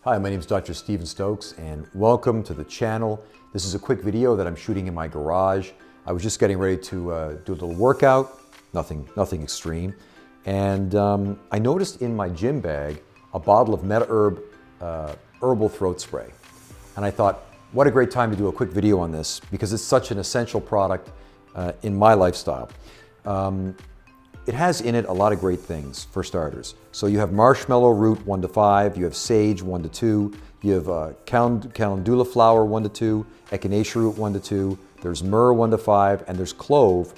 Hi, my name is Dr. Steven Stokes and welcome to the channel. This is a quick video that I'm shooting in my garage. I was just getting ready to do a little workout, nothing extreme. And I noticed in my gym bag a bottle of MEDI-HERB Herbal Throat Spray. And I thought, what a great time to do a quick video on this because it's such an essential product in my lifestyle. It has in it a lot of great things, for starters. So you have Marshmallow Root 1 to 5, you have Sage 1 to 2, you have Calendula Flower 1 to 2, Echinacea Root 1 to 2, there's Myrrh 1 to 5, and there's Clove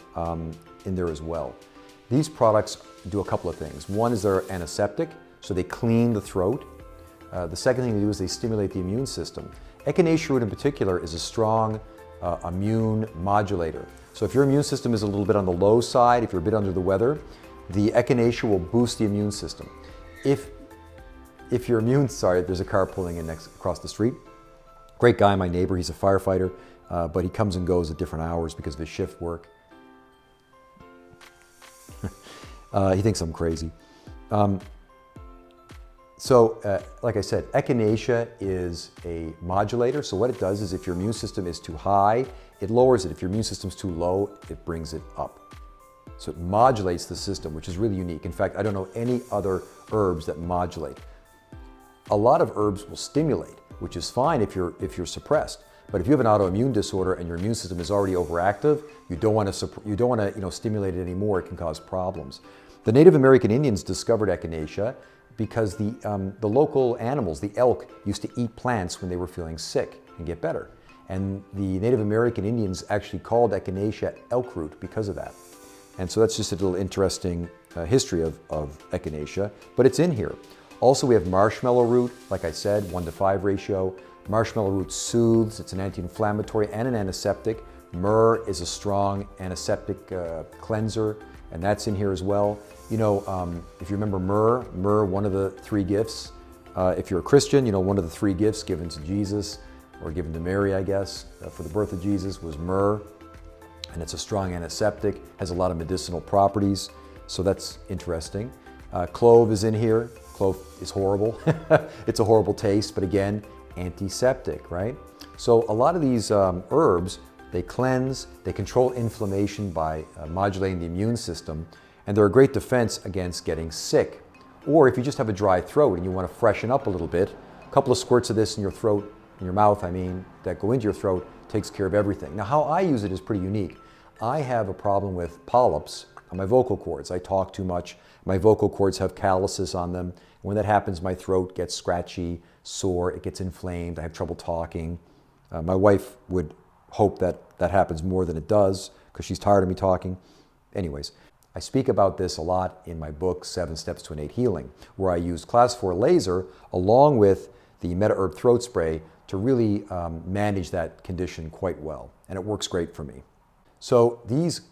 in there as well. These products do a couple of things. One is they're antiseptic, so they clean the throat. The second thing they do is they stimulate the immune system. Echinacea Root in particular is a strong immune modulator. So if your immune system is a little bit on the low side, if you're a bit under the weather, the Echinacea will boost the immune system. If your immune, sorry, there's a car pulling in across the street. Great guy, my neighbor, he's a firefighter, but he comes and goes at different hours because of his shift work. He thinks I'm crazy. Like I said, Echinacea is a modulator. So what it does is if your immune system is too high, it lowers it. If your immune system's too low, it brings it up. So it modulates the system, which is really unique. In fact, I don't know any other herbs that modulate. A lot of herbs will stimulate, which is fine if you're suppressed. But if you have an autoimmune disorder and your immune system is already overactive, you don't want to stimulate it anymore. It can cause problems. The Native American Indians discovered Echinacea because the local animals, the elk, used to eat plants when they were feeling sick and get better. And the Native American Indians actually called Echinacea elk root because of that. And so that's just a little interesting history of Echinacea, but it's in here. Also, we have Marshmallow Root, like I said, 1 to 5 ratio. Marshmallow Root soothes, it's an anti-inflammatory and an antiseptic. Myrrh is a strong antiseptic cleanser, and that's in here as well. You know, if you remember myrrh, one of the 3 gifts. If you're a Christian, you know, one of the 3 gifts given to Jesus, or given to Mary, I guess, for the birth of Jesus was myrrh. And it's a strong antiseptic, has a lot of medicinal properties, so that's interesting. Clove is in here. Clove is horrible. It's a horrible taste, but again, antiseptic, right? So a lot of these herbs, they cleanse, they control inflammation by modulating the immune system, and they're a great defense against getting sick. Or if you just have a dry throat and you want to freshen up a little bit, a couple of squirts of this in your throat, in your mouth, I mean, that go into your throat, takes care of everything. Now, how I use it is pretty unique. I have a problem with polyps on my vocal cords. I talk too much. My vocal cords have calluses on them. When that happens, my throat gets scratchy, sore, it gets inflamed, I have trouble talking. My wife would hope that that happens more than it does because she's tired of me talking. Anyways, I speak about this a lot in my book, 7 Steps to Innate Healing, where I use class 4 laser along with the MEDI-HERB throat spray to really manage that condition quite well. And it works great for me. So these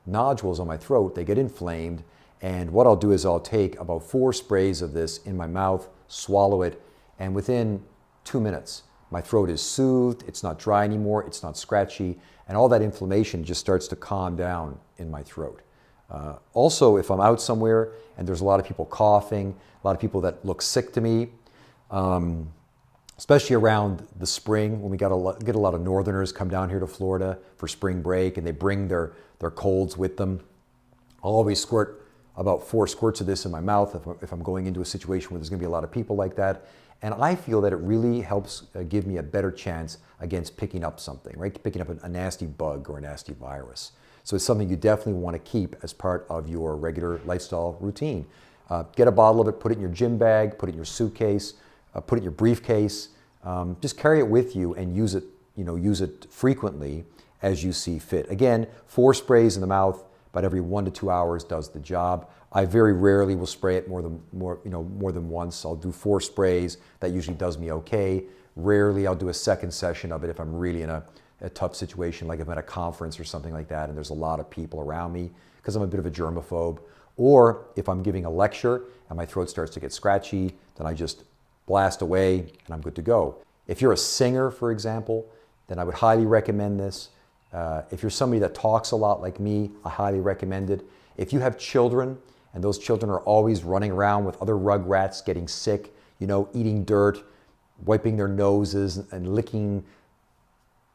nodules on my throat, they get inflamed. And what I'll do is I'll take about 4 sprays of this in my mouth, swallow it, and within 2 minutes, my throat is soothed, it's not dry anymore, it's not scratchy, and all that inflammation just starts to calm down in my throat. Also, if I'm out somewhere and there's a lot of people coughing, a lot of people that look sick to me, especially around the spring when we get a lot of northerners come down here to Florida for spring break and they bring their colds with them. I'll always squirt about 4 squirts of this in my mouth if I'm going into a situation where there's going to be a lot of people like that. And I feel that it really helps give me a better chance against picking up something, right? Picking up a nasty bug or a nasty virus. So it's something you definitely want to keep as part of your regular lifestyle routine. Get a bottle of it, put it in your gym bag, put it in your suitcase, put it in your briefcase. Just carry it with you and use it frequently as you see fit. Again, 4 sprays in the mouth about every 1 to 2 hours does the job. I very rarely will spray it more than once. I'll do 4 sprays. That usually does me okay. Rarely I'll do a second session of it if I'm really in a tough situation, like if I'm at a conference or something like that and there's a lot of people around me, because I'm a bit of a germaphobe. Or if I'm giving a lecture and my throat starts to get scratchy, then I just blast away and I'm good to go. If you're a singer, for example, then I would highly recommend this. If you're somebody that talks a lot like me, I highly recommend it. If you have children and those children are always running around with other rugrats getting sick, eating dirt, wiping their noses and licking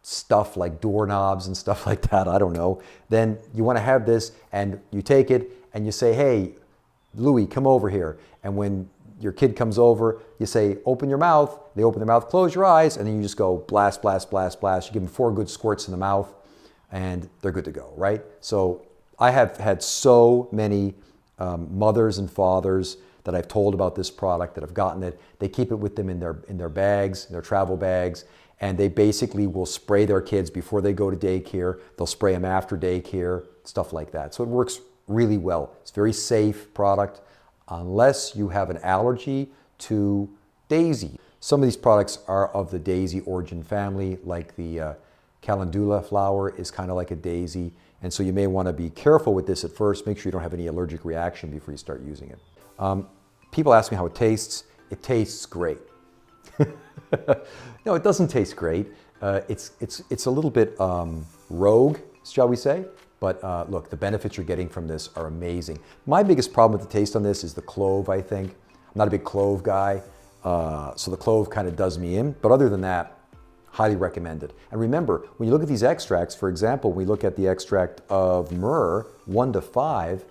stuff like doorknobs and stuff like that, I don't know, then you want to have this and you take it and you say, hey, Louis, come over here. And when your kid comes over, you say, open your mouth. They open their mouth, close your eyes, and then you just go blast, blast, blast, blast. You give them 4 good squirts in the mouth and they're good to go, right? So I have had so many mothers and fathers that I've told about this product that have gotten it. They keep it with them in their bags, in their travel bags, and they basically will spray their kids before they go to daycare. They'll spray them after daycare, stuff like that. So it works really well. It's a very safe product unless you have an allergy to daisy. Some of these products are of the daisy origin family, like the Calendula Flower is kind of like a daisy. And so you may want to be careful with this at first. Make sure you don't have any allergic reaction before you start using it. People ask me how it tastes. It tastes great. No, it doesn't taste great. It's a little bit rogue, shall we say. But look, the benefits you're getting from this are amazing. My biggest problem with the taste on this is the clove, I think. I'm not a big clove guy, so the clove kind of does me in. But other than that, highly recommended. And remember, when you look at these extracts, for example, when we look at the extract of myrrh, 1 to 5,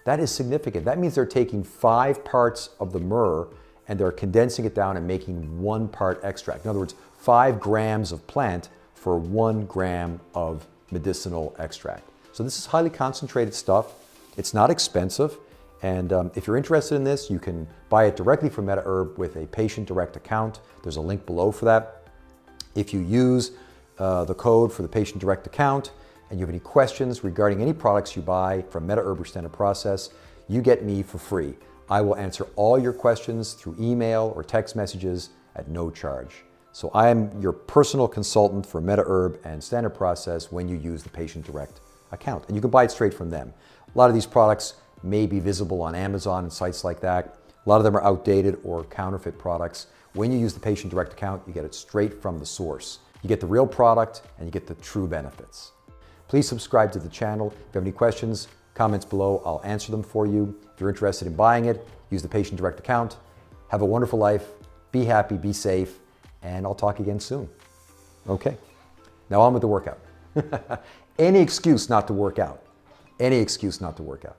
that is significant. That means they're taking 5 parts of the myrrh and they're condensing it down and making 1 part extract. In other words, 5 grams of plant for 1 gram of medicinal extract. So this is highly concentrated stuff. It's not expensive. And if you're interested in this, you can buy it directly from MEDI-HERB with a patient direct account. There's a link below for that. If you use the code for the patient direct account and you have any questions regarding any products you buy from MEDI-HERB or Standard Process, you get me for free. I will answer all your questions through email or text messages at no charge. So I am your personal consultant for MEDI-HERB and Standard Process when you use the patient direct account. And you can buy it straight from them. A lot of these products may be visible on Amazon and sites like that. A lot of them are outdated or counterfeit products. When you use the patient direct account, you get it straight from the source. You get the real product and you get the true benefits. Please subscribe to the channel. If you have any questions, comments below, I'll answer them for you. If you're interested in buying it, use the patient direct account. Have a wonderful life. Be happy, be safe, and I'll talk again soon. Okay, now on with the workout. Any excuse not to work out. Any excuse not to work out.